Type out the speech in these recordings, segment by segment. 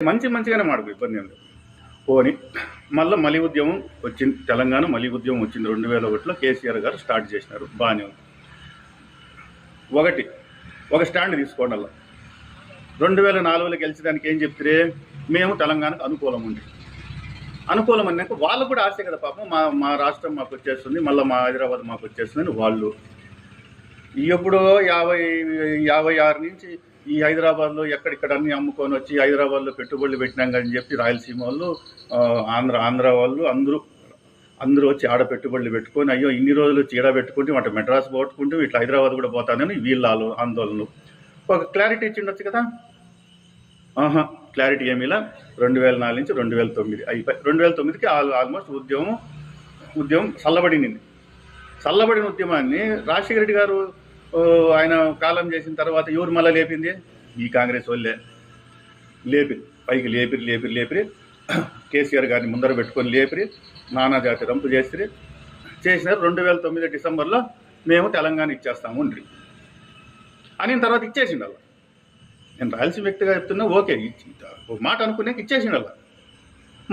మంచిగానే మాడుకు ఇబ్బంది ఏం లేదు. పోని మళ్ళీ ఉద్యమం వచ్చింది, తెలంగాణ మళ్ళీ ఉద్యమం వచ్చింది 2001లో కేసీఆర్ గారు స్టార్ట్ చేసినారు, బాగానే ఉంది. ఒక స్టాండ్ తీసుకోండి. అలా 2004లో గెలిచడానికి ఏం చెప్తే మేము తెలంగాణకు అనుకూలం అన్నాక వాళ్ళు కూడా ఆశే కదా పాపం, మా రాష్ట్రం మాకు వచ్చేస్తుంది, మళ్ళీ మా హైదరాబాద్ మాకు వచ్చేస్తుందని వాళ్ళు ఎప్పుడో 56 నుంచి ఈ హైదరాబాద్లో ఎక్కడిక్కడ అన్నీ అమ్ముకొని వచ్చి హైదరాబాద్లో పెట్టుబడులు పెట్టినాం అని చెప్పి రాయలసీమ వాళ్ళు, ఆంధ్ర వాళ్ళు అందరూ వచ్చి ఆడ పెట్టుబడులు పెట్టుకొని అయ్యో ఇన్ని రోజులు వచ్చి ఈడ పెట్టుకుంటే వాటి మెడ్రాస్ పోట్టుకుంటూ ఇట్లా హైదరాబాద్ కూడా పోతానని వీళ్ళ ఆందోళనలు. ఒక క్లారిటీ ఇచ్చిండొచ్చు కదా. క్లారిటీ ఏమీలా. 2004 నుంచి 2009 అయిపోయి 2009కి ఆల్మోస్ట్ ఉద్యమం చల్లబడిన ఉద్యమాన్ని రాజశేఖర రెడ్డి గారు ఆయన కాలం చేసిన తర్వాత ఎవరు మళ్ళీ లేపింది? ఈ కాంగ్రెస్ వాళ్ళే పైకి లేపిరి కేసీఆర్ గారిని ముందర పెట్టుకొని లేపిరి నానా జాతి రంపు చేసినారు. 2009 డిసెంబర్లో మేము తెలంగాణ ఇచ్చేస్తాము అని తర్వాత ఇచ్చేసిండు. అలా నేను రాయలసీమ వ్యక్తిగా చెప్తున్నా, ఓకే ఒక మాట అనుకునేకి ఇచ్చేసిండు. అలా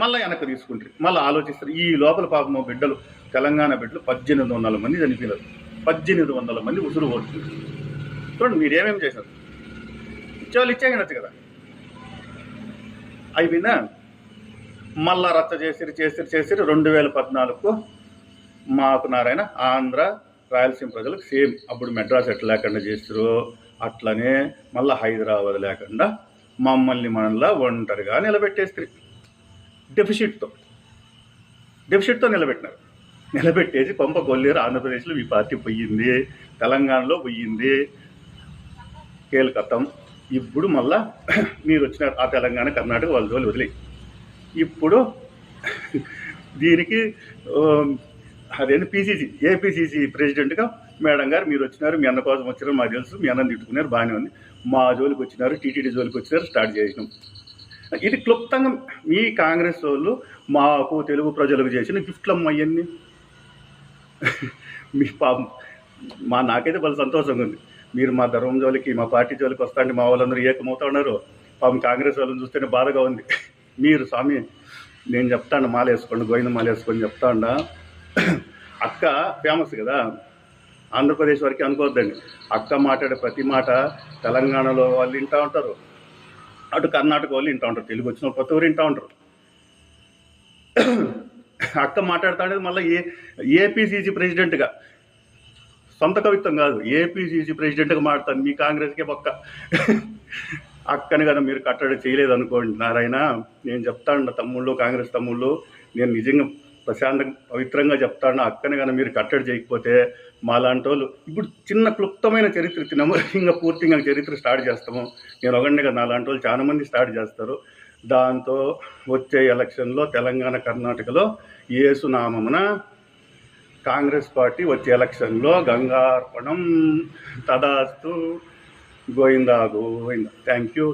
మళ్ళీ వెనక్కి తీసుకుంటారు, మళ్ళీ ఆలోచిస్తారు. ఈ లోపల పాపం బిడ్డలు, తెలంగాణ బిడ్డలు 1800 మంది చనిపోయినారు, 1800 మంది ఉసురు ఓడుతున్నారు. చూడండి మీరేమేమి చేశారు. ఇచ్చేవాళ్ళు ఇచ్చేయనొచ్చు కదా. అయిపోయిందా? మళ్ళా రచ్చ చేసిరి 2014కు మాకు నారాయణ ఆంధ్ర రాయలసీమ ప్రజలకు సేమ్. అప్పుడు మెడ్రాస్ ఎట్లా లేకుండా చేస్తారు అట్లనే మళ్ళీ హైదరాబాద్ లేకుండా మమ్మల్ని మనలా ఒంటరిగా నిలబెట్టేస్తారు. డెఫిసిట్తో నిలబెట్టేసి కొంప కొల్లేరు. ఆంధ్రప్రదేశ్లో ఈ పార్టీ పోయింది, తెలంగాణలో పోయింది, కేల్కత్తం. ఇప్పుడు మళ్ళా మీరు వచ్చినారు ఆ తెలంగాణ కర్ణాటక వాళ్ళు వదిలే. ఇప్పుడు దీనికి అదేంటి ఏపీసీసీ ప్రెసిడెంట్గా మేడం గారు మీరు వచ్చినారు, మీ అన్న కోసం వచ్చినారు, మాకు తెలుసు, మీ అన్నని తిట్టుకున్నారు, బాగానే ఉంది. మా జోలికి వచ్చినారు, టీటీడీ జోలికి వచ్చినారు, స్టార్ట్ చేసినాం. ఇది క్లుప్తంగా మీ కాంగ్రెస్ వాళ్ళు మాకు తెలుగు ప్రజలకు చేసిన గిఫ్ట్లమ్మ అవన్నీ. మీ పాపం నాకైతే వాళ్ళు సంతోషంగా ఉంది. మీరు మా ధర్మం జోలికి, మా పార్టీ జోలికి వస్తాంటే మా వాళ్ళందరూ ఏకమవుతా ఉన్నారు. పాపం కాంగ్రెస్ వాళ్ళని చూస్తేనే బాధగా ఉంది. మీరు స్వామి నేను చెప్తాను మాల వేసుకోండి, గోవింద మాల వేసుకొని చెప్తాండా. అక్క ఫేమస్ కదా, ఆంధ్రప్రదేశ్ వరకు అనుకోవద్దండి. అక్క మాట్లాడే ప్రతి మాట తెలంగాణలో వాళ్ళు వింటూ ఉంటారు, అటు కర్ణాటక వాళ్ళు వింటూ ఉంటారు, తెలుగు వచ్చిన ప్రతి ఊరు వింటూ ఉంటారు. అక్క మాట్లాడుతుండేది మళ్ళీ ఏపీసీసీ ప్రెసిడెంట్గా, సొంత కవిత్వం కాదు, ఏపీసీసీ ప్రెసిడెంట్గా మాట్లాడుతాను. మీ కాంగ్రెస్కే పక్క. అక్కని కదా మీరు కట్టడి చేయలేదు అనుకోండి నారాయణ, నేను చెప్తాను తమ్ముళ్ళు, కాంగ్రెస్ తమ్ముళ్ళు, నేను నిజంగా ప్రశాంతంగా పవిత్రంగా చెప్తాను. అక్కని కానీ మీరు కట్టడి చేయకపోతే మాలాంటి వాళ్ళు ఇప్పుడు చిన్న క్లుప్తమైన చరిత్ర తినము, ఇంకా పూర్తిగా చరిత్ర స్టార్ట్ చేస్తాము. నేను ఒకటిగా నాలాంటి వాళ్ళు చాలా మంది స్టార్ట్ చేస్తారు. దాంతో వచ్చే ఎలక్షన్లో తెలంగాణ కర్ణాటకలో యేసునామమున కాంగ్రెస్ పార్టీ వచ్చే ఎలక్షన్లో గంగార్పణం తదాస్తు. గోవిందా. Thank you.